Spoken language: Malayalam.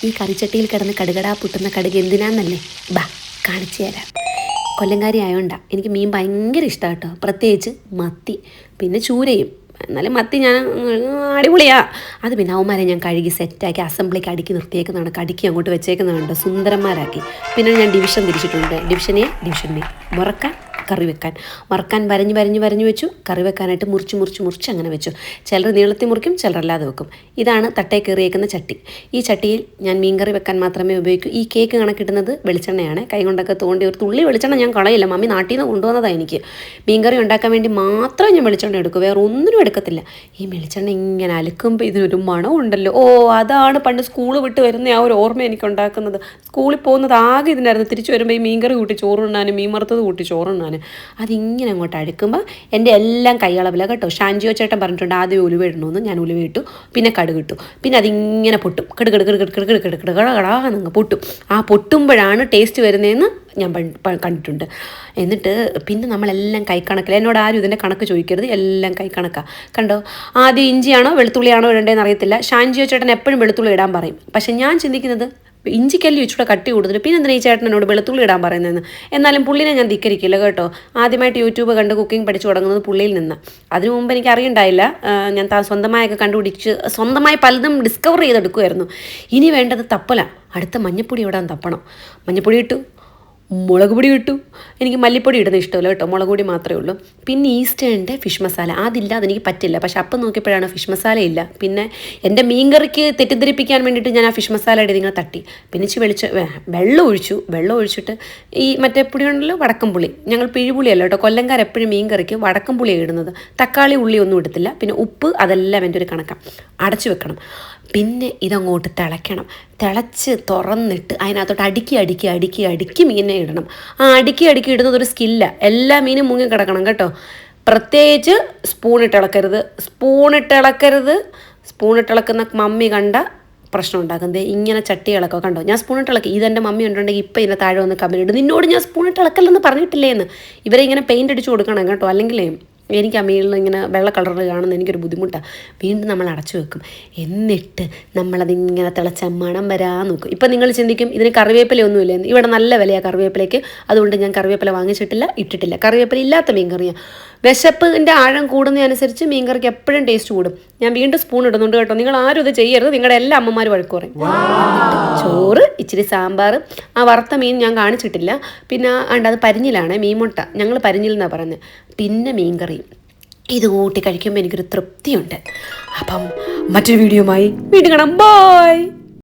ഈ കറിച്ചട്ടിയിൽ കിടന്ന് കടുകടാ പൊട്ടുന്ന കടുക് എന്തിനാന്നല്ലേ? ബാ കാണിച്ചു തരാം. കൊല്ലംകാരി ആയതുകൊണ്ടാണ് എനിക്ക് മീൻ ഭയങ്കര ഇഷ്ടമാണ് കേട്ടോ, പ്രത്യേകിച്ച് മത്തി, പിന്നെ ചൂരയും. എന്നാലും മത്തി ഞാൻ അടിപൊളിയാ. അത് പിന്നെ അവന്മാരെ ഞാൻ കഴുകി സെറ്റാക്കി അസംബ്ലിക്ക് അടുക്കി നിർത്തിയേക്കുന്നതാണ്, കടുക്കി അങ്ങോട്ട് വെച്ചേക്കുന്നതുണ്ട് സുന്ദരന്മാരാക്കി. പിന്നെ ഞാൻ ഡിവിഷൻ തിരിച്ചിട്ടുണ്ട്, ഡിവിഷൻ എ, ഡിവിഷൻ ബി. മുറക്കാൻ, കറി വെക്കാൻ. വറക്കാൻ വരഞ്ഞ് വെച്ചു, കറി വെക്കാനായിട്ട് മുറിച്ച് അങ്ങനെ വെച്ചു. ചിലർ നീളത്തിൽ മുറിക്കും, ചിലരല്ലാതെ വെക്കും. ഇതാണ് തട്ടേ കയറിയേക്കുന്ന ചട്ടി. ഈ ചട്ടിയിൽ ഞാൻ മീൻകറി വെക്കാൻ മാത്രമേ ഉപയോഗിക്കൂ. ഈ കേക്ക് കണക്കിടുന്നത് വെളിച്ചെണ്ണയാണ്. കൈ കൊണ്ടൊക്കെ തോണ്ടി ഒരു തുള്ളി വെളിച്ചെണ്ണ ഞാൻ കളയില്ല, മമ്മി നാട്ടിൽ നിന്ന് കൊണ്ടുവന്നതാണ് എനിക്ക്. മീൻകറി ഉണ്ടാക്കാൻ വേണ്ടി മാത്രമേ ഞാൻ വെളിച്ചെണ്ണ എടുക്കൂ, വേറെ ഒന്നിനും എടുക്കത്തില്ല. ഈ വെളിച്ചെണ്ണ ഇങ്ങനെ അലക്കുമ്പോൾ ഇതിനൊരു മണം ഉണ്ടല്ലോ. ഓ, അതാണ് പണ്ട് സ്കൂൾ വിട്ട് വരുന്ന ആ ഒരു ഓർമ്മ എനിക്ക് ഉണ്ടാക്കുന്നത്. സ്കൂളിൽ പോകുന്നത് ആകെ ഇതിനായിരുന്നു. തിരിച്ചു വരുമ്പോൾ ഈ മീൻകറി കൂട്ടി ചോറുണ്ണാനും മീൻ വറുത്തത് കൂട്ടി ചോറുണ്ണാനും. അതിങ്ങനെ അങ്ങോട്ട് അടുക്കുമ്പോൾ എൻ്റെ എല്ലാം കൈയളവില കേട്ടോ. ഷാൻജിയോ ചേട്ടൻ പറഞ്ഞിട്ടുണ്ട് ആദ്യം ഉലുവ ഇടണമെന്ന്. ഞാൻ ഉലുവ ഇട്ടു, പിന്നെ കടുക് ഇട്ടു, പിന്നെ അതിങ്ങനെ പൊട്ടും, കടുകടങ്ങ് പൊട്ടും. ആ പൊട്ടുമ്പോഴാണ് ടേസ്റ്റ് വരുന്നതെന്ന് ഞാൻ കണ്ടിട്ടുണ്ട്. എന്നിട്ട് പിന്നെ നമ്മളെല്ലാം കൈക്കണക്കിൽ, എന്നോട് ആരും ഇതിൻ്റെ കണക്ക് ചോദിക്കരുത്, എല്ലാം കൈക്കണക്കാണ് കണ്ടോ. ആദ്യം ഇഞ്ചിയാണോ വെളുത്തുള്ളിയാണോ ഇടേണ്ടതെന്ന് അറിയത്തില്ല. ഷാൻജിയോ ചേട്ടൻ എപ്പോഴും വെളുത്തുള്ളി ഇടാൻ പറയും. പക്ഷെ ഞാൻ ചിന്തിക്കുന്നത് ഇഞ്ചിക്കല്ലി ഇച്ചിരി കട്ടി കൂടുതൽ, പിന്നെ എന്തിനാ ഈ ചേട്ടനോട് വെളുത്തുള്ളി ഇടാൻ പറയുന്നതെന്ന്. എന്നാലും പുള്ളിനെ ഞാൻ ധിക്കരിക്കില്ല കേട്ടോ. ആദ്യമായിട്ട് യൂട്യൂബ് കണ്ട് കുക്കിംഗ് പഠിച്ചു തുടങ്ങുന്നത് പുള്ളിയിൽ നിന്ന്. അതിനു മുമ്പ് എനിക്ക് അറിയണ്ടായില്ല. ഞാൻ സ്വന്തമായൊക്കെ കണ്ടുപിടിച്ച് സ്വന്തമായി പലതും ഡിസ്കവർ ചെയ്തെടുക്കുമായിരുന്നു. ഇനി വേണ്ടത് തപ്പല. അടുത്ത മഞ്ഞപ്പൊടി ഇടാൻ തപ്പണം. മഞ്ഞപ്പൊടി ഇട്ടു, മുളക് പൊടി ഇട്ടു. എനിക്ക് മല്ലിപ്പൊടി ഇടുന്ന ഇഷ്ടമല്ല കേട്ടോ, മുളക് പൊടി മാത്രമേ ഉള്ളൂ. പിന്നെ ഈസ്റ്റേണിൻ്റെ ഫിഷ് മസാല, അതില്ലാതെ എനിക്ക് പറ്റില്ല. പക്ഷെ അപ്പം നോക്കിയപ്പോഴാണ് ഫിഷ് മസാല ഇല്ല. പിന്നെ എൻ്റെ മീൻകറിക്ക് തെറ്റിദ്ധരിപ്പിക്കാൻ വേണ്ടിയിട്ട് ഞാൻ ആ ഫിഷ് മസാലയുടെ ഇതിങ്ങനെ തട്ടി. പിന്നെ വെള്ളം ഒഴിച്ചിട്ട് ഈ മറ്റേ പുളി ഉണ്ടല്ലോ, വടക്കംപുളി. ഞങ്ങൾ പിഴിപുളിയല്ല കേട്ടോ, കൊല്ലംകാർ എപ്പോഴും മീൻകറിക്ക് വടക്കംപുളിയാണ് ഇടുന്നത്. തക്കാളി ഉള്ളി ഒന്നും ഇടത്തില്ല. പിന്നെ ഉപ്പ്, അതെല്ലാം എൻ്റെ ഒരു കണക്കാണ്. അടച്ചു വെക്കണം. പിന്നെ ഇതങ്ങോട്ട് തിളച്ച് തുറന്നിട്ട് അതിനകത്തോട്ട് അടുക്കി മീനെ ഇടണം. ആ അടുക്കി ഇടുന്നത് ഒരു സ്കില്ല. എല്ലാ മീനും മുങ്ങി കിടക്കണം കേട്ടോ. പ്രത്യേകിച്ച് സ്പൂണിട്ടിളക്കുന്ന മമ്മി കണ്ട പ്രശ്നം ഉണ്ടാക്കുന്നത്. ഇങ്ങനെ ചട്ടികളൊക്കെ കണ്ടോ, ഞാൻ സ്പൂണിട്ടിളക്കി. ഇതെൻ്റെ മമ്മി ഉണ്ടെങ്കിൽ ഇപ്പം ഇതിൻ്റെ താഴെ വന്ന് കമന്റ് ഇടും, നിന്നോട് ഞാൻ സ്പൂണിട്ടിളക്കല്ലെന്ന് പറഞ്ഞിട്ടില്ലേന്ന്. ഇവരെ ഇങ്ങനെ പെയിൻ്റ് അടിച്ച് കൊടുക്കണം കേട്ടോ, അല്ലെങ്കിലേ എനിക്ക് ആ മീനിൽ ഇങ്ങനെ വെള്ള കളറിൽ കാണുന്ന എനിക്കൊരു ബുദ്ധിമുട്ടാണ്. വീണ്ടും നമ്മൾ അടച്ചു വെക്കും. എന്നിട്ട് നമ്മളതിങ്ങനെ തിളച്ച മണം വരാൻ നോക്കും. ഇപ്പം നിങ്ങൾ ചിന്തിക്കും ഇതിന് കറിവേപ്പിലയൊന്നുമില്ല. ഇവിടെ നല്ല വിലയാണ് കറിവേപ്പിലയ്ക്ക്, അതുകൊണ്ട് ഞാൻ കറിവേപ്പില ഇട്ടിട്ടില്ല. കറിവേപ്പില ഇല്ലാത്ത മീൻ കറിയാണ്. വിശപ്പിൻ്റെ ആഴം കൂടുന്നതനുസരിച്ച് മീൻ കറിക്ക് എപ്പോഴും ടേസ്റ്റ് കൂടും. ഞാൻ വീണ്ടും സ്പൂൺ ഇടുന്നുണ്ട് കേട്ടോ. നിങ്ങൾ ആരും ഇത് ചെയ്യരുത്, നിങ്ങളുടെ എല്ലാ അമ്മമാരും വഴക്ക് പറയും. ചോറ്, ഇച്ചിരി സാമ്പാർ, ആ വറുത്ത മീൻ ഞാൻ കാണിച്ചിട്ടില്ല. പിന്നെ അത് പരിഞ്ഞിലാണ്, മീൻമുട്ട ഞങ്ങൾ പരിഞ്ഞിൽ എന്നാണ് പറയുന്നത്. പിന്നെ മീൻ കറി. ഇത് കൂട്ടി കഴിക്കുമ്പോൾ എനിക്കൊരു തൃപ്തിയുണ്ട്. അപ്പം മറ്റൊരു വീഡിയോയുമായി വീണ്ടും കാണാം. ബൈ.